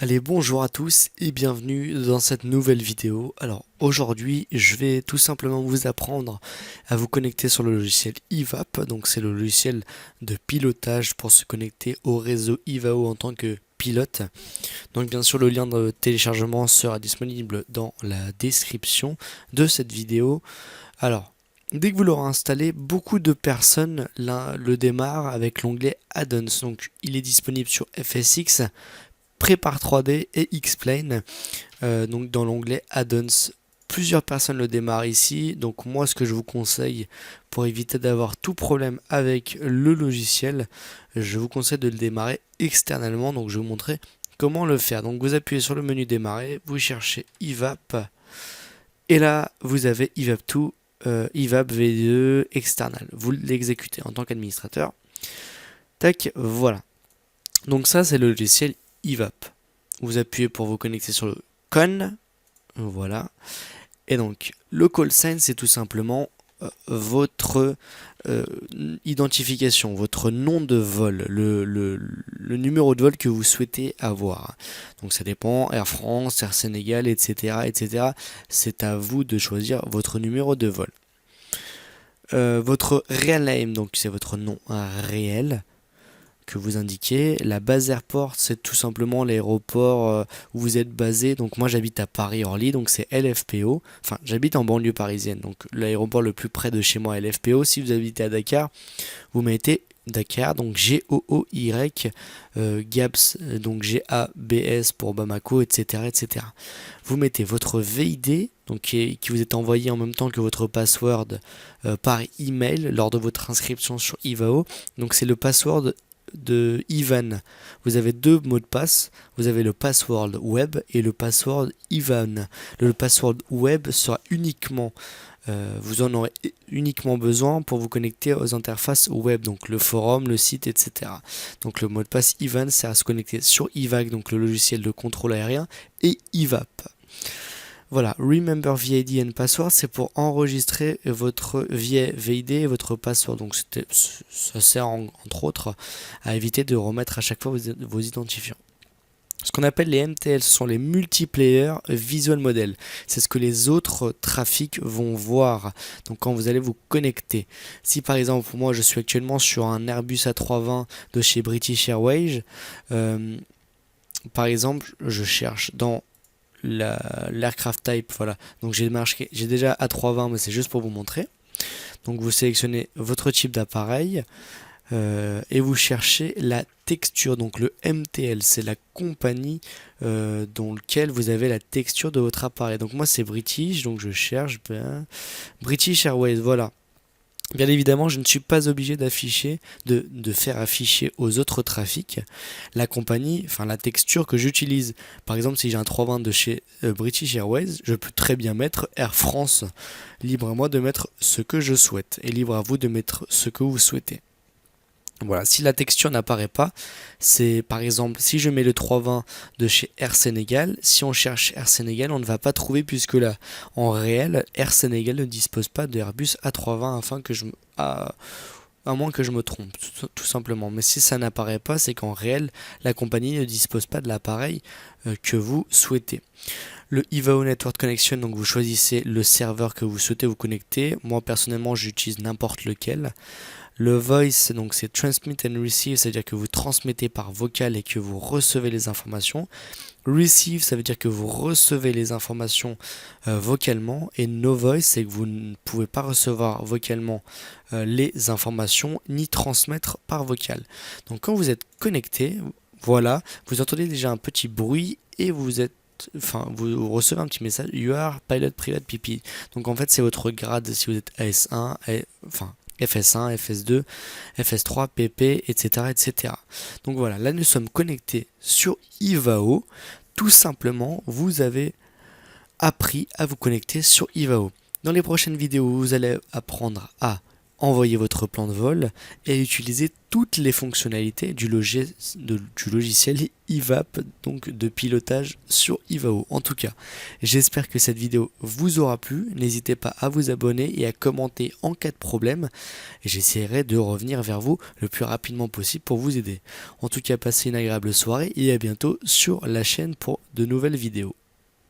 Allez, bonjour à tous et bienvenue dans cette nouvelle vidéo. Alors aujourd'hui, je vais tout simplement vous apprendre à vous connecter sur le logiciel IVAP. Donc c'est le logiciel de pilotage pour se connecter au réseau IVAO en tant que pilote. Donc bien sûr, le lien de téléchargement sera disponible dans la description de cette vidéo. Alors, dès que vous l'aurez installé, beaucoup de personnes le démarrent avec l'onglet Add-ons. Donc il est disponible sur FSX, Prepare 3D et Xplane. Donc dans l'onglet Add-ons, plusieurs personnes le démarrent ici. Donc moi, ce que je vous conseille pour éviter d'avoir tout problème avec le logiciel, je vous conseille de le démarrer externellement. Donc je vais vous montrer comment le faire. Donc vous appuyez sur le menu démarrer, vous cherchez IVAP et là vous avez IVAP2, IVAP V2 external. Vous l'exécutez en tant qu'administrateur. Tac, voilà. Donc ça c'est le logiciel IVAP. Vous appuyez pour vous connecter sur le con, voilà. Et donc le call sign, c'est tout simplement votre identification, votre nom de vol, le numéro de vol que vous souhaitez avoir. Donc ça dépend, Air France, Air Sénégal, etc., etc. C'est à vous de choisir votre numéro de vol. Votre real name, donc c'est votre nom réel que vous indiquez. La base airport, c'est tout simplement l'aéroport où vous êtes basé. Donc moi j'habite à Paris-Orly, donc c'est LFPO. Enfin, j'habite en banlieue parisienne, donc l'aéroport le plus près de chez moi est LFPO. Si vous habitez à Dakar, vous mettez Dakar, donc G-O-O-Y, GABS, donc G-A-B-S pour Bamako, etc., etc. Vous mettez votre VID, donc qui vous est envoyé en même temps que votre password par email lors de votre inscription sur IVAO. Donc c'est le password de Ivan. Vous avez deux mots de passe. Vous avez le password web et le password Ivan. Le password web sera uniquement vous en aurez uniquement besoin pour vous connecter aux interfaces web, donc le forum, le site, etc. Donc le mot de passe Ivan sert à se connecter sur IVAC, donc le logiciel de contrôle aérien, et IVAP. Voilà, Remember VID and Password, c'est pour enregistrer votre VID et votre password. Donc ça sert entre autres à éviter de remettre à chaque fois vos identifiants. Ce qu'on appelle les MTL, ce sont les Multiplayer Visual Model. C'est ce que les autres trafics vont voir. Donc quand vous allez vous connecter. Si par exemple, moi je suis actuellement sur un Airbus A320 de chez British Airways, par exemple, je cherche dans l'aircraft type, voilà. Donc j'ai déjà A320, mais c'est juste pour vous montrer. Donc vous sélectionnez votre type d'appareil et vous cherchez la texture. Donc le MTL, c'est la compagnie dans laquelle vous avez la texture de votre appareil. Donc moi c'est British, donc je cherche British Airways, voilà. Bien évidemment, je ne suis pas obligé d'afficher, de faire afficher aux autres trafics la compagnie, enfin la texture que j'utilise. Par exemple, si j'ai un 320 de chez British Airways, je peux très bien mettre Air France. Libre à moi de mettre ce que je souhaite et libre à vous de mettre ce que vous souhaitez. Voilà, si la texture n'apparaît pas, c'est par exemple si je mets le 320 de chez Air Sénégal, si on cherche Air Sénégal, on ne va pas trouver puisque là, en réel, Air Sénégal ne dispose pas de Airbus A320 à moins que je me trompe, tout simplement. Mais si ça n'apparaît pas, c'est qu'en réel, la compagnie ne dispose pas de l'appareil que vous souhaitez. Le IVAO Network Connection, donc vous choisissez le serveur que vous souhaitez vous connecter. Moi personnellement, j'utilise n'importe lequel. Le voice, donc c'est transmit and receive, c'est-à-dire que vous transmettez par vocal et que vous recevez les informations. Receive, ça veut dire que vous recevez les informations vocalement. Et no voice, c'est que vous ne pouvez pas recevoir vocalement les informations ni transmettre par vocal. Donc quand vous êtes connecté, voilà, vous entendez déjà un petit bruit et vous recevez un petit message, You are pilot private PP. Donc en fait, c'est votre grade si vous êtes AS1, FS1, FS2, FS3, PP, etc., etc. Donc voilà, là nous sommes connectés sur IVAO. Tout simplement, vous avez appris à vous connecter sur IVAO. Dans les prochaines vidéos, vous allez apprendre à envoyer votre plan de vol et utiliser toutes les fonctionnalités du logiciel IVAP, donc de pilotage sur Ivao. En tout cas, j'espère que cette vidéo vous aura plu. N'hésitez pas à vous abonner et à commenter en cas de problème. Et j'essaierai de revenir vers vous le plus rapidement possible pour vous aider. En tout cas, passez une agréable soirée et à bientôt sur la chaîne pour de nouvelles vidéos.